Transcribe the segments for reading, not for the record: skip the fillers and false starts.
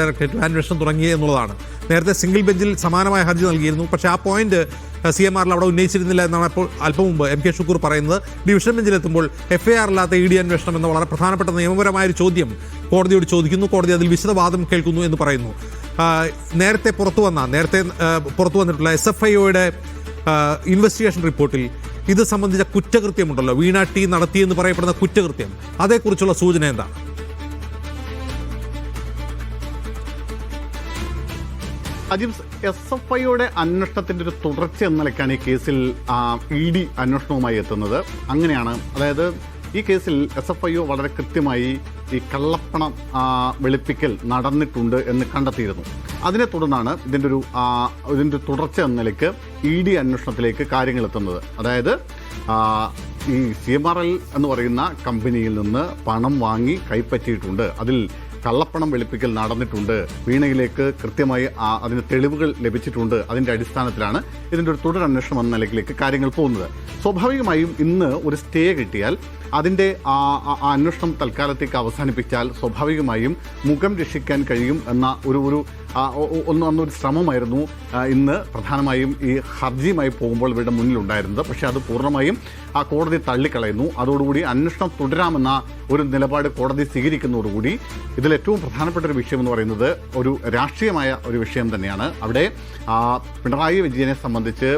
Directorate അന്വേഷണം തുടങ്ങി എന്നുള്ളതാണ്. നേരത്തെ സിംഗിൾ ബെഞ്ചിൽ സമാനമായ ഹർജി നൽകിയിരുന്നു. പക്ഷേ ആ പോയിന്റ് CMR അവിടെ ഉന്നയിച്ചിരുന്നില്ല എന്നാണ് ഇപ്പോൾ അല്പം മുമ്പ് MK ഷുക്കൂർ പറയുന്നത്. ഡിവിഷൻ ബെഞ്ചിലെത്തുമ്പോൾ FIR അല്ലാത്ത ED അന്വേഷണം എന്ന വളരെ പ്രധാനപ്പെട്ട നിയമപരമായൊരു ചോദ്യം കോടതിയോട് ചോദിക്കുന്നു. കോടതി അതിൽ വിശദവാദം കേൾക്കുന്നു എന്ന് പറയുന്നു. നേരത്തെ പുറത്തു വന്നിട്ടുള്ള SFIOയുടെ ഇൻവെസ്റ്റിഗേഷൻ റിപ്പോർട്ടിൽ ഇത് സംബന്ധിച്ച കുറ്റകൃത്യമുണ്ടല്ലോ, വീണ ടി നടത്തിയെന്ന് പറയപ്പെടുന്ന കുറ്റകൃത്യം, അതേക്കുറിച്ചുള്ള സൂചന എന്താണ്? അജിംസ്, SFIOയുടെ അന്വേഷണത്തിന്റെ ഒരു തുടർച്ച എന്ന നിലയ്ക്കാണ് ഈ കേസിൽ ED അന്വേഷണവുമായി എത്തുന്നത്. അങ്ങനെയാണ്, അതായത് ഈ കേസിൽ SFIO വളരെ കൃത്യമായി ഈ കള്ളപ്പണം വെളുപ്പിക്കൽ നടന്നിട്ടുണ്ട് എന്ന് കണ്ടെത്തിയിരുന്നു. അതിനെ തുടർന്നാണ് ഇതിൻ്റെ തുടർച്ച എന്ന നിലയ്ക്ക് ED അന്വേഷണത്തിലേക്ക് കാര്യങ്ങൾ എത്തുന്നത്. അതായത് ഈ CMRL എന്ന് പറയുന്ന കമ്പനിയിൽ നിന്ന് പണം വാങ്ങി കൈപ്പറ്റിയിട്ടുണ്ട്, അതിൽ കള്ളപ്പണം വെളുപ്പിക്കൽ നടന്നിട്ടുണ്ട്, വീണയിലേക്ക് കൃത്യമായി അതിന് തെളിവുകൾ ലഭിച്ചിട്ടുണ്ട്. അതിൻ്റെ അടിസ്ഥാനത്തിലാണ് ഇതിൻ്റെ ഒരു തുടരന്വേഷണം എന്ന നിലയിലേക്ക് കാര്യങ്ങൾ പോകുന്നത്. സ്വാഭാവികമായും ഇന്ന് ഒരു സ്റ്റേ കിട്ടിയാൽ അതിൻ്റെ അന്വേഷണം തൽക്കാലത്തേക്ക് അവസാനിപ്പിച്ചാൽ സ്വാഭാവികമായും മുഖം രക്ഷിക്കാൻ കഴിയും എന്ന ഒരു ശ്രമമായിരുന്നു ഇന്ന് പ്രധാനമായും ഈ ഹർജിയുമായി പോകുമ്പോൾ ഇവരുടെ മുന്നിലുണ്ടായിരുന്നത്. പക്ഷേ അത് പൂർണ്ണമായും കോടതി തള്ളിക്കളയുന്നു. അതോടുകൂടി അന്വേഷണം തുടരാമെന്ന ഒരു നിലപാട് കോടതി സ്വീകരിക്കുന്നതോടുകൂടി ഇതിലേറ്റവും പ്രധാനപ്പെട്ട ഒരു വിഷയം എന്ന് പറയുന്നത് ഒരു രാഷ്ട്രീയമായ ഒരു വിഷയം തന്നെയാണ്. അവിടെ പിണറായി വിജയനെ സംബന്ധിച്ച്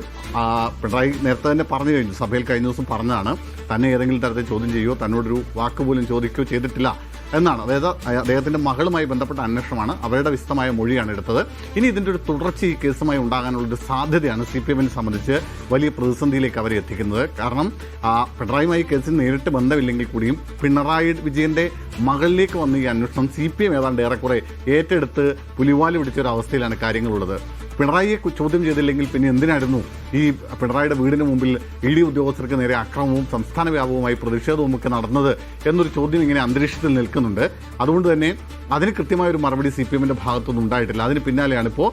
പിണറായി നേരത്തെ തന്നെ പറഞ്ഞു കഴിഞ്ഞു, സഭയിൽ കഴിഞ്ഞ ദിവസം പറഞ്ഞതാണ്, തന്നെ ഏതെങ്കിലും തരത്തിൽ ചോദ്യം ചെയ്യുകയോ തന്നോടൊരു വാക്ക് പോലും ചോദിക്കുകയോ ചെയ്തിട്ടില്ല എന്നാണ്. അതായത് അദ്ദേഹത്തിൻ്റെ മകളുമായി ബന്ധപ്പെട്ട അന്വേഷണമാണ്, അവരുടെ വിശദമായ മൊഴിയാണ് എടുത്തത്. ഇനി ഇതിൻ്റെ ഒരു തുടർച്ച ഈ കേസുമായി ഉണ്ടാകാനുള്ളൊരു സാധ്യതയാണ് CPM-നെ സംബന്ധിച്ച് വലിയ പ്രതിസന്ധിയിലേക്ക് അവരെ എത്തിക്കുന്നത്. കാരണം പിണറായിയുമായി കേസിൽ നേരിട്ട് ബന്ധമില്ലെങ്കിൽ കൂടിയും പിണറായി വിജയൻ്റെ മകളിലേക്ക് വന്ന ഈ അന്വേഷണം CPM ഏതാണ്ട് ഏറെക്കുറെ ഏറ്റെടുത്ത് പുലിവാല് പിടിച്ചൊരു അവസ്ഥയിലാണ് കാര്യങ്ങളുള്ളത്. പിണറായിയെ ചോദ്യം ചെയ്തില്ലെങ്കിൽ പിന്നെ എന്തിനായിരുന്നു ഈ പിണറായിയുടെ വീടിന് മുമ്പിൽ ED ഉദ്യോഗസ്ഥർക്ക് നേരെ അക്രമവും സംസ്ഥാന വ്യാപകമായി പ്രതിഷേധവും ഒക്കെ നടന്നത് എന്നൊരു ചോദ്യം ഇങ്ങനെ അന്തരീക്ഷത്തിൽ നിൽക്കുന്നുണ്ട്. അതുകൊണ്ട് തന്നെ അതിന് കൃത്യമായൊരു മറുപടി CPM-ന്റെ ഭാഗത്തൊന്നും ഉണ്ടായിട്ടില്ല. അതിന് പിന്നാലെയാണ് ഇപ്പോൾ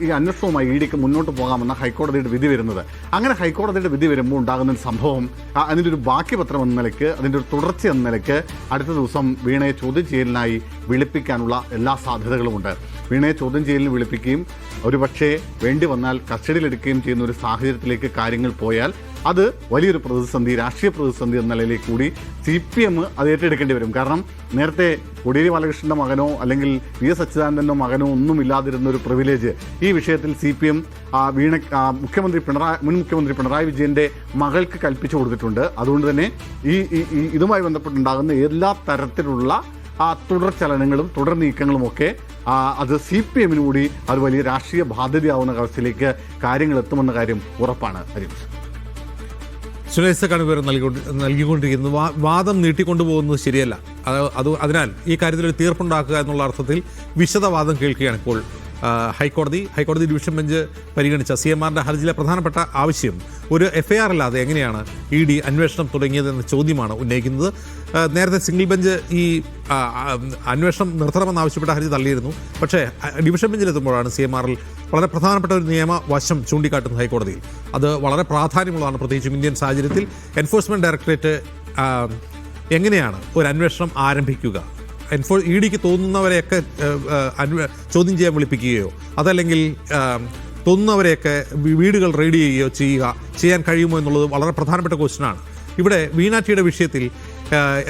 ഈ അന്വേഷണവുമായി EDക്ക് മുന്നോട്ട് പോകാമെന്ന ഹൈക്കോടതിയുടെ വിധി വരുന്നത്. അങ്ങനെ ഹൈക്കോടതിയുടെ വിധി വരുമ്പോൾ ഉണ്ടാകുന്ന ഒരു സംഭവം, അതിൻ്റെ ഒരു ബാക്കി പത്രം എന്ന നിലയ്ക്ക്, അതിൻ്റെ ഒരു തുടർച്ച എന്ന നിലയ്ക്ക് അടുത്ത ദിവസം വീണയെ ചോദ്യം ചെയ്യലിനായി വിളിപ്പിക്കാനുള്ള എല്ലാ സാധ്യതകളുമുണ്ട്. വീണയെ ചോദ്യം ചെയ്യലിന് വിളിപ്പിക്കുകയും ഒരുപക്ഷെ വേണ്ടി വന്നാൽ കസ്റ്റഡിയിലെടുക്കുകയും ചെയ്യുന്ന ഒരു സാഹചര്യത്തിലേക്ക് കാര്യങ്ങൾ പോയാൽ അത് വലിയൊരു പ്രതിസന്ധി, രാഷ്ട്രീയ പ്രതിസന്ധി എന്ന നിലയിലേക്ക് കൂടി CPM അത് ഏറ്റെടുക്കേണ്ടി വരും. കാരണം നേരത്തെ കോടിയേരി ബാലകൃഷ്ണൻ്റെ മകനോ അല്ലെങ്കിൽ VS അച്യുതാനന്ദൻ്റെ മകനോ ഒന്നും ഇല്ലാതിരുന്ന ഒരു പ്രിവിലേജ് ഈ വിഷയത്തിൽ CPM മുൻ മുഖ്യമന്ത്രി പിണറായി വിജയൻ്റെ മകൾക്ക് കൽപ്പിച്ചു കൊടുത്തിട്ടുണ്ട്. അതുകൊണ്ട് തന്നെ ഇതുമായി ബന്ധപ്പെട്ടുണ്ടാകുന്ന എല്ലാ തരത്തിലുള്ള തുടർ ചലനങ്ങളും തുടർ നീക്കങ്ങളുമൊക്കെ അത് CPM-ന് കൂടി അത് വലിയ രാഷ്ട്രീയ ബാധ്യതയാവുന്ന അവസ്ഥയിലേക്ക് കാര്യങ്ങൾ എത്തുമെന്ന കാര്യം ഉറപ്പാണ്. സുരേഷാണ് വിവരം നൽകിക്കൊണ്ടിരിക്കുന്നത്. വാദം നീട്ടിക്കൊണ്ടുപോകുന്നത് ശരിയല്ല. അതിനാൽ ഈ കാര്യത്തിൽ ഒരു തീർപ്പുണ്ടാക്കുക എന്നുള്ള അർത്ഥത്തിൽ വിശദവാദം കേൾക്കുകയാണ് ഇപ്പോൾ ഹൈക്കോടതി ഡിവിഷൻ ബെഞ്ച് പരിഗണിച്ച CMR-ന്റെ ഹർജിയിലെ പ്രധാനപ്പെട്ട ആവശ്യം ഒരു FIR അല്ലാതെ എങ്ങനെയാണ് ED അന്വേഷണം തുടങ്ങിയതെന്ന ചോദ്യമാണ് ഉന്നയിക്കുന്നത്. നേരത്തെ സിംഗിൾ ബെഞ്ച് ഈ അന്വേഷണം നിർത്തണമെന്നാവശ്യപ്പെട്ട ഹർജി തള്ളിയിരുന്നു. പക്ഷേ ഡിവിഷൻ ബെഞ്ചിലെത്തുമ്പോഴാണ് CMR-ൽ വളരെ പ്രധാനപ്പെട്ട ഒരു നിയമവശം ചൂണ്ടിക്കാട്ടുന്നത് ഹൈക്കോടതിയിൽ. അത് വളരെ പ്രാധാന്യമുള്ളതാണ്. പ്രത്യേകിച്ചും ഇന്ത്യൻ സാഹചര്യത്തിൽ എൻഫോഴ്സ്മെൻറ്റ് ഡയറക്ടറേറ്റ് എങ്ങനെയാണ് ഒരു അന്വേഷണം ആരംഭിക്കുക, EDക്ക് തോന്നുന്നവരെയൊക്കെ ചോദ്യം ചെയ്യാൻ വിളിപ്പിക്കുകയോ അതല്ലെങ്കിൽ തോന്നുന്നവരെയൊക്കെ വീടുകൾ റെയ്ഡ് ചെയ്യുകയോ ചെയ്യാൻ കഴിയുമോ എന്നുള്ളത് വളരെ പ്രധാനപ്പെട്ട ക്വസ്റ്റ്യനാണ്. ഇവിടെ വീണ ടിയുടെ വിഷയത്തിൽ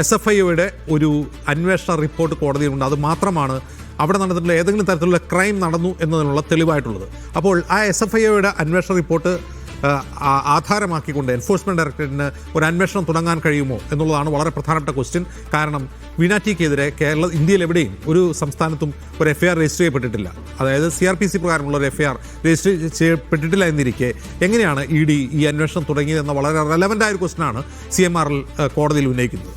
SFIOയുടെ ഒരു അന്വേഷണ റിപ്പോർട്ട് കോടതിയിലുണ്ട്. അത് മാത്രമാണ് അവിടെ നടന്നിട്ടുള്ള ഏതെങ്കിലും തരത്തിലുള്ള ക്രൈം നടന്നു എന്നതിനുള്ള തെളിവായിട്ടുള്ളത്. അപ്പോൾ ആ SFIOയുടെ അന്വേഷണ റിപ്പോർട്ട് ആധാരമാക്കിക്കൊണ്ട് എൻഫോഴ്സ്മെൻറ്റ് ഡയറക്ടറേറ്റിന് ഒരു അന്വേഷണം തുടങ്ങാൻ കഴിയുമോ എന്നുള്ളതാണ് വളരെ പ്രധാനപ്പെട്ട ക്വസ്റ്റ്യൻ. കാരണം വീണ ടിക്കെതിരെ ഇന്ത്യയിൽ എവിടെയും ഒരു സംസ്ഥാനത്തും ഒരു FIR രജിസ്റ്റർ ചെയ്യപ്പെട്ടിട്ടില്ല. അതായത് CRPC പ്രകാരമുള്ള ഒരു FIR രജിസ്റ്റർ ചെയ്യപ്പെട്ടിട്ടില്ല എന്നിരിക്കെ എങ്ങനെയാണ് ED ഈ അന്വേഷണം തുടങ്ങിയതെന്ന വളരെ റെലവൻ്റായ ഒരു ക്വസ്റ്റ്യനാണ് CMR-ൽ കോടതിയിൽ ഉന്നയിക്കുന്നത്.